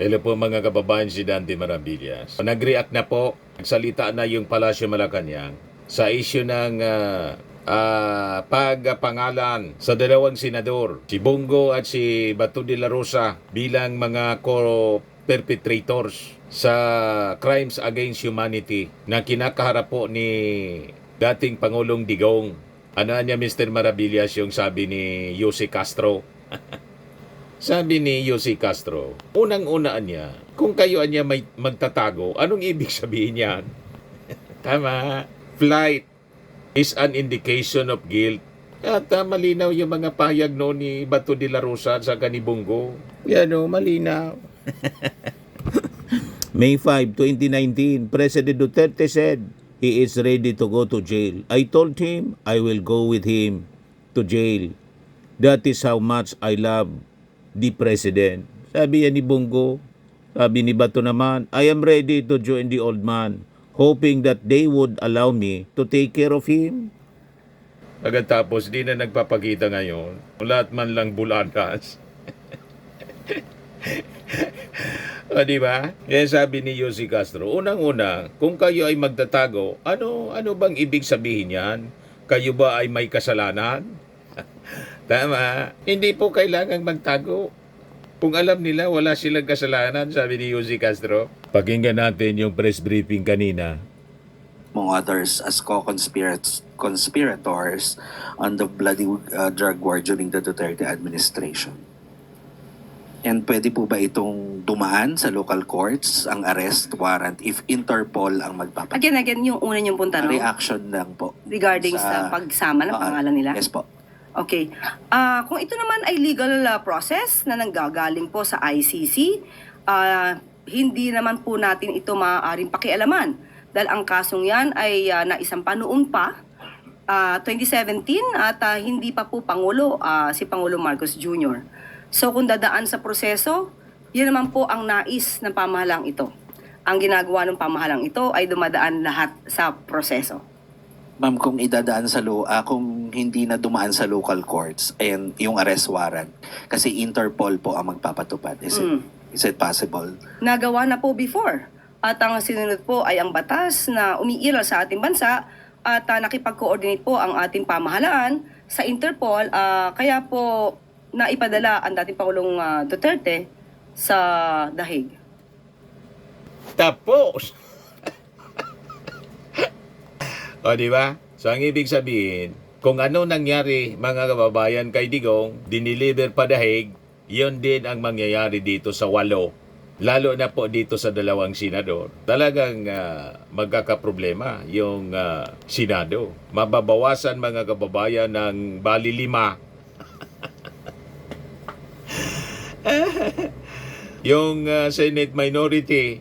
Hello po mga kababayan, si Dante Maravillas. Nag-react na po, nagsalita na yung Palasyo Malacanang sa issue ng pagpangalan sa dalawang senador, si Bongo at si Bato de la Rosa bilang mga co-perpetrators sa crimes against humanity na kinakaharap po ni dating Pangulong Digong. Ano niya Mr. Maravillas yung sabi ni Jose Castro? Sabi ni Jose Castro, unang-unaan niya, kung kayo niya may magtatago, anong ibig sabihin niyan? Tama. Flight is an indication of guilt. At malinaw yung mga pahayag noon ni Bato de la Rosa sa kanibunggo. Yan o, malinaw. May 5, 2019, President Duterte said he is ready to go to jail. I told him I will go with him to jail. That is how much I love the President. Sabi yan ni Bongo. Sabi ni Bato naman, I am ready to join the old man, hoping that they would allow me to take care of him. Pagkatapos, di na nagpapakita ngayon. Lahat man lang bulanas. O, di ba? Kaya sabi ni Jose Castro, unang-una, kung kayo ay magtatago, ano bang ibig sabihin yan? Kayo ba ay may kasalanan? Tama. Hindi po kailangang magtago. Kung alam nila, wala silang kasalanan, sabi ni Jose Castro. Pakinggan natin yung press briefing kanina. Among others as co-conspirators on the bloody drug war during the Duterte administration. And pwede po ba itong dumaan sa local courts, ang arrest warrant, if Interpol ang magpapalit? Again, yung una niyong punta, no? Reaction lang po. Regarding sa pagsama ng pangalan nila? Yes po. Okay. Kung ito naman ay legal process na nanggagaling po sa ICC, hindi naman po natin ito maaaring pakialaman. Dahil ang kasong yan ay naisampa noon pa, 2017, at hindi pa po Pangulo, si Pangulo Marcos Jr. So kung dadaan sa proseso, yun naman po ang nais ng pamahalang ito. Ang ginagawa ng pamahalang ito ay dumadaan lahat sa proseso. Ma'am, kung idadaan sa kung hindi na dumaan sa local courts and yung arrest warrant, kasi Interpol po ang magpapatupad. Is it possible? Nagawa na po before. At ang sinunod po ay ang batas na umiiral sa ating bansa at nakipag-coordinate po ang ating pamahalaan sa Interpol. Kaya po naipadala ang dating Pangulong Duterte sa The Hague. Tapos! O, di ba? So, ang ibig sabihin, kung ano nangyari, mga kababayan, kay Digong, diniliver pa dahig, yun din ang mangyayari dito sa 8. Lalo na po dito sa 2 senador. Talagang magkakaproblema yung Senado. Mababawasan, mga kababayan, ng bali 5. Yung Senate minority,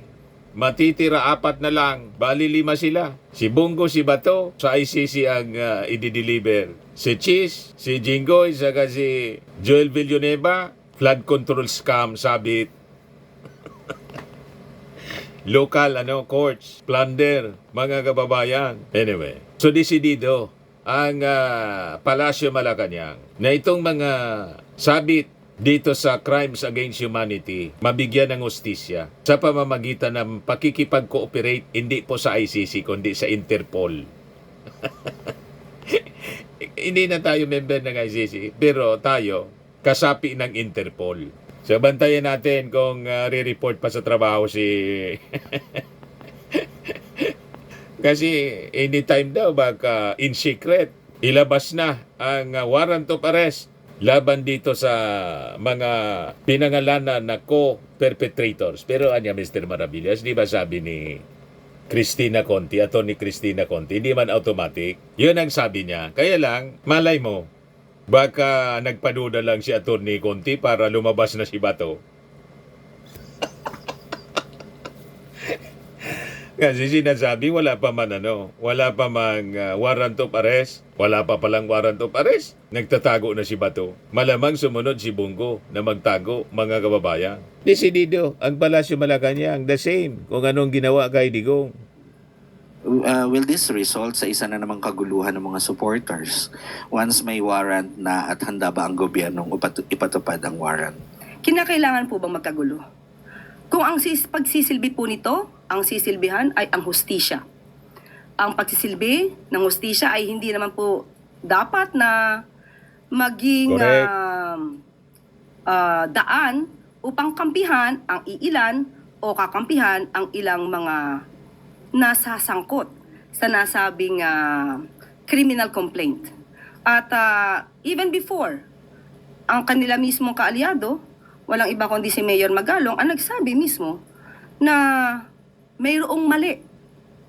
matitira 4 na lang, bali 5 sila. Si Bongo, si Bato, sa ICC ang i-deliver. Si Cheese, si Jinggoy, saka si Joel Villanueva, flood control scam, sabit. Local courts, plunder, mga kababayan. Anyway, so desidido ang Palasyo Malacanang na itong mga sabit dito sa crimes against humanity, mabigyan ng hustisya sa pamamagitan ng pakikipag-cooperate hindi po sa ICC kundi sa Interpol. Hindi na tayo member ng ICC, pero tayo kasapi ng Interpol. So bantayan natin kung re-report pa sa trabaho si kasi anytime daw baka in secret ilabas na ang warrant of arrest laban dito sa mga pinangalanan na co-perpetrators. Pero anya Mr. Maravillas, di ba sabi ni Cristina Conti, Atty. Cristina Conti, hindi man automatic. Yun ang sabi niya. Kaya lang, malay mo, baka nagpaduda lang si Atty. Conti para lumabas na si Bato. Kasi sinasabi wala pa man wala pa mang warrant of arrest, wala pa palang warrant of arrest. Nagtatago na si Bato. Malamang sumunod si Bongo na magtago, mga kababayan. Desidido ang Palasyo Malacanang, the same kung anong ginawa kay Digong. Will this result sa isa na namang kaguluhan ng mga supporters once may warrant na at handa ba ang gobyernong ipatupad ang warrant? Kinakailangan po bang magkagulo? Kung ang pagsisilbi po nito, ang sisilbihan ay ang hustisya. Ang pagsisilbi ng hustisya ay hindi naman po dapat na maging Correct. daan upang kampihan ang iilan o kakampihan ang ilang mga nasasangkot sa nasabing criminal complaint. At even before, ang kanila mismong kaalyado, walang iba kundi si Mayor Magalong, ang nagsabi mismo na mayroong mali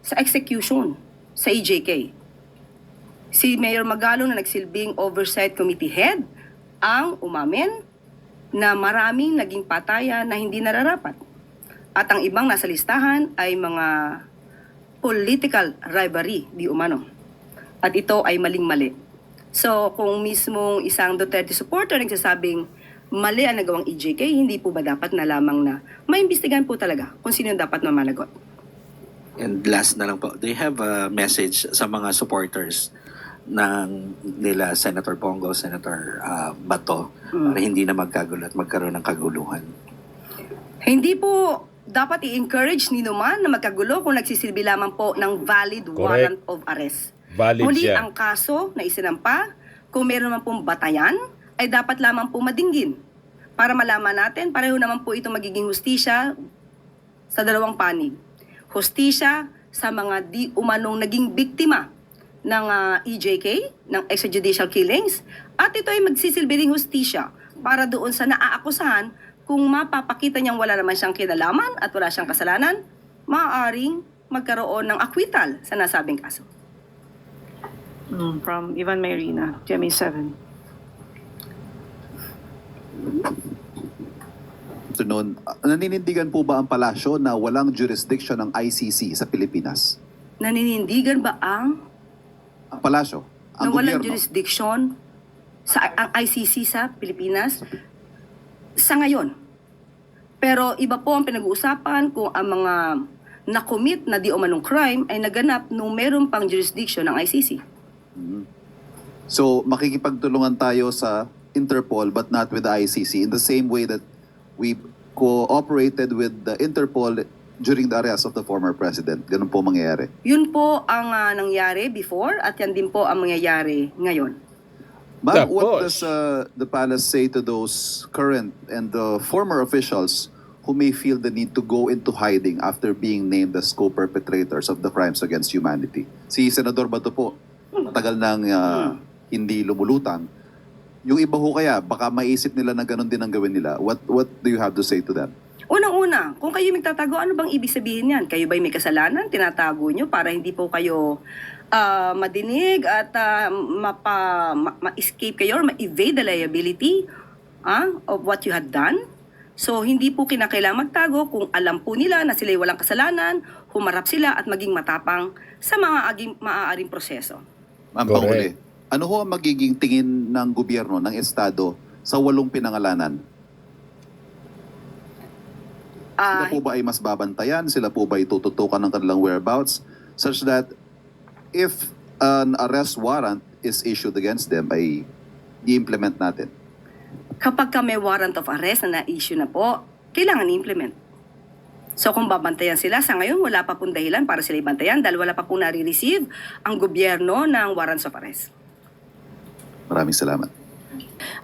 sa execution sa EJK. Si Mayor Magalong na nagsilbing Oversight Committee Head ang umamin na maraming naging patayan na hindi nararapat. At ang ibang nasa listahan ay mga political rivalry, di umano. At ito ay maling-mali. So kung mismong isang Duterte supporter nagsasabing mali ang nagawang EJK, hindi po ba dapat na lamang na maimbestigahan po talaga kung sino yung dapat mamanagot? And last na lang po, do you have a message sa mga supporters ng nila Senator Bongo, Senator Bato, para hindi na magkagulo at magkaroon ng kaguluhan? Hindi po dapat i-encourage ni naman na magkagulo kung nagsisilbi lamang po ng valid warrant of arrest. Valid Muli siya. ang kaso na isinampa, kung meron naman pong batayan, ay dapat lamang po madinggin. Para malaman natin, pareho naman po ito magiging hustisya sa dalawang panig. Hustisya sa mga di umanong naging biktima ng EJK, ng extrajudicial killings, at ito ay magsisilbi ring hustisya para doon sa naaakusahan kung mapapakita niyang wala naman siyang kinalaman at wala siyang kasalanan, maaaring magkaroon ng acquittal sa nasabing kaso. From Ivan Mayrina, GMA 7. Afternoon. Naninindigan po ba ang palasyo na walang jurisdiction ng ICC sa Pilipinas? Naninindigan ba ang Ang palasyo, na ang walang gobyerno. jurisdiction sa ang ICC sa Pilipinas sa ngayon? Pero iba po ang pinag-uusapan kung ang mga na-commit na di umanong crime ay naganap nung meron pang jurisdiction ng ICC. So makikipagtulungan tayo sa Interpol but not with the ICC in the same way that we cooperated with the Interpol during the arrest of the former president. Ganun po mangyayari. Yun po ang nangyari before at yan din po ang mangyayari ngayon. Ma'am, what Tapos- does the palace say to those current and former officials who may feel the need to go into hiding after being named as co-perpetrators of the crimes against humanity? Si Senador Bato po, matagal nang hindi lumulutang. Yung iba ho kaya, baka maisip nila na ganun din ang gawin nila. What do you have to say to them? Unang-una, kung kayo magtatago, ano bang ibig sabihin yan? Kayo ba'y may kasalanan? Tinatago nyo para hindi po kayo madinig at ma-escape kayo or ma-evade the liability of what you had done? So, hindi po kinakailangan magtago kung alam po nila na sila'y walang kasalanan, humarap sila at maging matapang sa mga maaaring proseso. Ma'am, Correct. panghuli, ano ho ang magiging tingin ng gobyerno, ng Estado, sa 8 pinangalanan? Sila Ah, po ba ay mas babantayan? Sila po ba ay tututukan ng kanilang whereabouts? Such that if an arrest warrant is issued against them, ay i-implement natin. kapag may warrant of arrest na na-issue na po, kailangan i-implement. So kung babantayan sila, sa ngayon wala pa pong dahilan para sila ibantayan dahil wala pa pong nare-receive ang gobyerno ng warrants of arrest. Maraming salamat.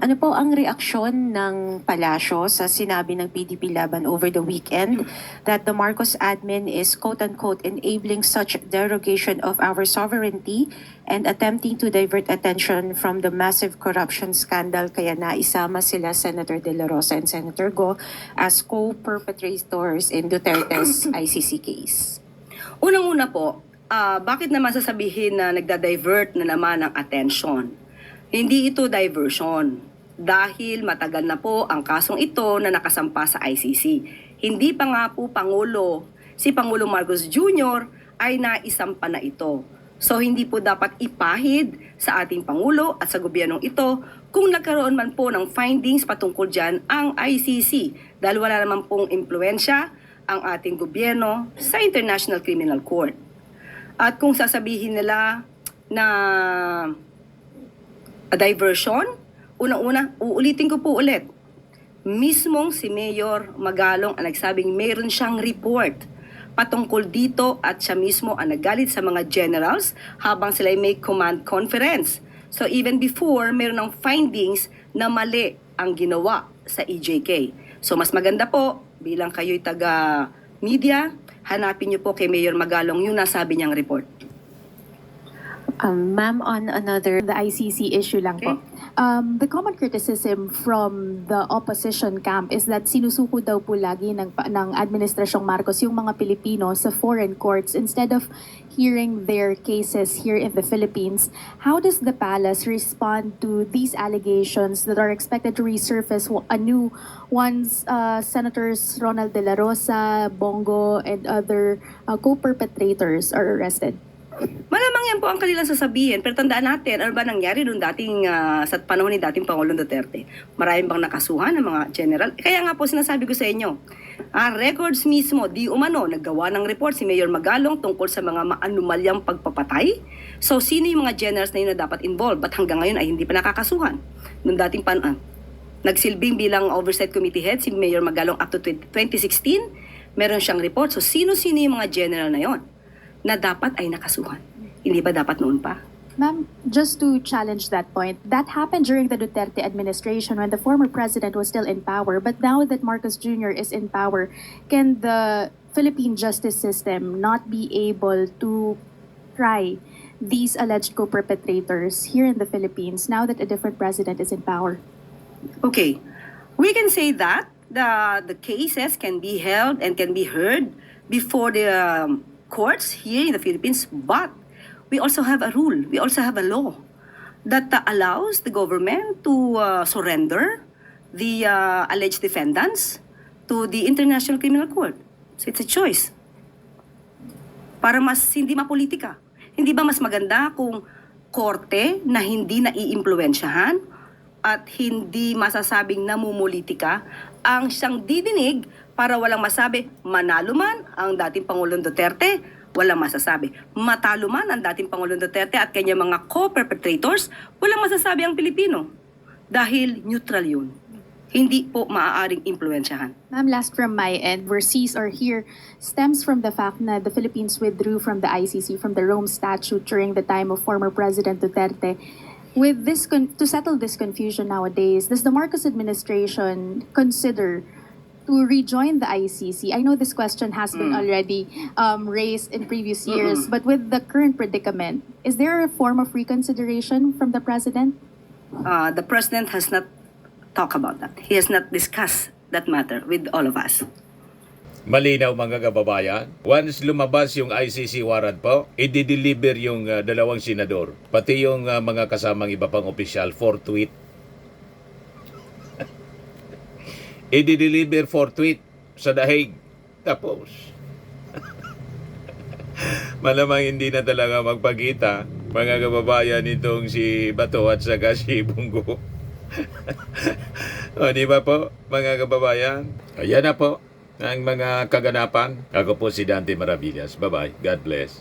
Ano po ang reaksyon ng palasyo sa sinabi ng PDP Laban over the weekend that the Marcos admin is quote-unquote enabling such derogation of our sovereignty and attempting to divert attention from the massive corruption scandal, kaya naisama sila Senator De La Rosa and Senator Go as co-perpetrators in Duterte's ICC case? Unang-una po, bakit naman sasabihin na nagda-divert na naman ang attention? Hindi ito diversion dahil matagal na po ang kasong ito na nakasampa sa ICC. Hindi pa nga po si Pangulong Marcos Jr. ay naisampa na ito. So hindi po dapat ipahid sa ating Pangulo at sa gobyernong ito kung nagkaroon man po ng findings patungkol dyan ang ICC dahil wala naman pong impluensya ang ating gobyerno sa International Criminal Court. At kung sasabihin nila na a diversion, unang-una, uulitin ko po ulit. mismong si Mayor Magalong ang nagsabing mayroon siyang report patungkol dito at siya mismo ang nagalit sa mga generals habang sila ay may command conference. So even before, meron ng findings na mali ang ginawa sa EJK. So mas maganda po, bilang kayo'y taga-media, hanapin niyo po kay Mayor Magalong yung nasabi niyang report. Ma'am, on another, The ICC issue lang po. The common criticism from the opposition camp is that sinusuko daw po lagi ng Administrasyong Marcos yung mga Pilipino sa foreign courts instead of hearing their cases here in the Philippines. How does the palace respond to these allegations that are expected to resurface anew once Senators Ronald De La Rosa, Bongo, and other co-perpetrators are arrested? Malamang yan po ang kanilang sasabihin, pero tandaan natin, ano ba nangyari doon dating, sa panahon ni dating Pangulong Duterte? Maraming bang nakasuhan ng mga general? Kaya nga po sinasabi ko sa inyo, records mismo, di umano, naggawa ng report si Mayor Magalong tungkol sa mga maanumalyang pagpapatay. So, sino yung mga generals na yun na dapat involved? Ba't hanggang ngayon ay hindi pa nakakasuhan? Noong dating nagsilbing bilang Oversight Committee Head si Mayor Magalong up to 2016, meron siyang report. So, sino-sino yung mga general na yon na dapat ay nakasuhan? Hindi ba dapat noon pa? Ma'am, just to challenge that point, that happened during the Duterte administration when the former president was still in power. But now that Marcos Jr. is in power, can the Philippine justice system not be able to try these alleged co-perpetrators here in the Philippines now that a different president is in power? Okay, we can say that the cases can be held and can be heard before the courts here in the Philippines, but we also have a rule, we also have a law that allows the government to surrender the alleged defendants to the International Criminal Court. So it's a choice. Para mas hindi mapolitika. Hindi ba mas maganda kung korte na hindi naiimpluwensyahan at hindi masasabing namumulitika ang siyang didinig para walang masabi, manalo man ang dating Pangulong Duterte, walang masasabi. Matalo man ang dating Pangulong Duterte at kanyang mga co-perpetrators, walang masasabi ang Pilipino. Dahil neutral yun. Hindi po maaaring impluwensyahan. Ma'am, last from my end, where cease or here stems from the fact that the Philippines withdrew from the ICC, from the Rome Statute during the time of former President Duterte. With this, to settle this confusion nowadays, does the Marcos administration consider to rejoin the ICC? I know this question has been already raised in previous years, but with the current predicament, is there a form of reconsideration from the President? The President has not talked about that. He has not discussed that matter with all of us. Malinaw mga kababayan, once lumabas yung ICC warrant po, i-deliver yung dalawang senador, pati yung mga kasamang iba pang opisyal, forthwith. I-deliver forthwith sa dahig. Tapos, malamang hindi na talaga magpakita, mga kababayan, itong si Bato at saka si Bongo. O, di ba po, mga kababayan? Ayan na po ang mga kaganapan. Ako po si Dante Maravillas. Bye-bye. God bless.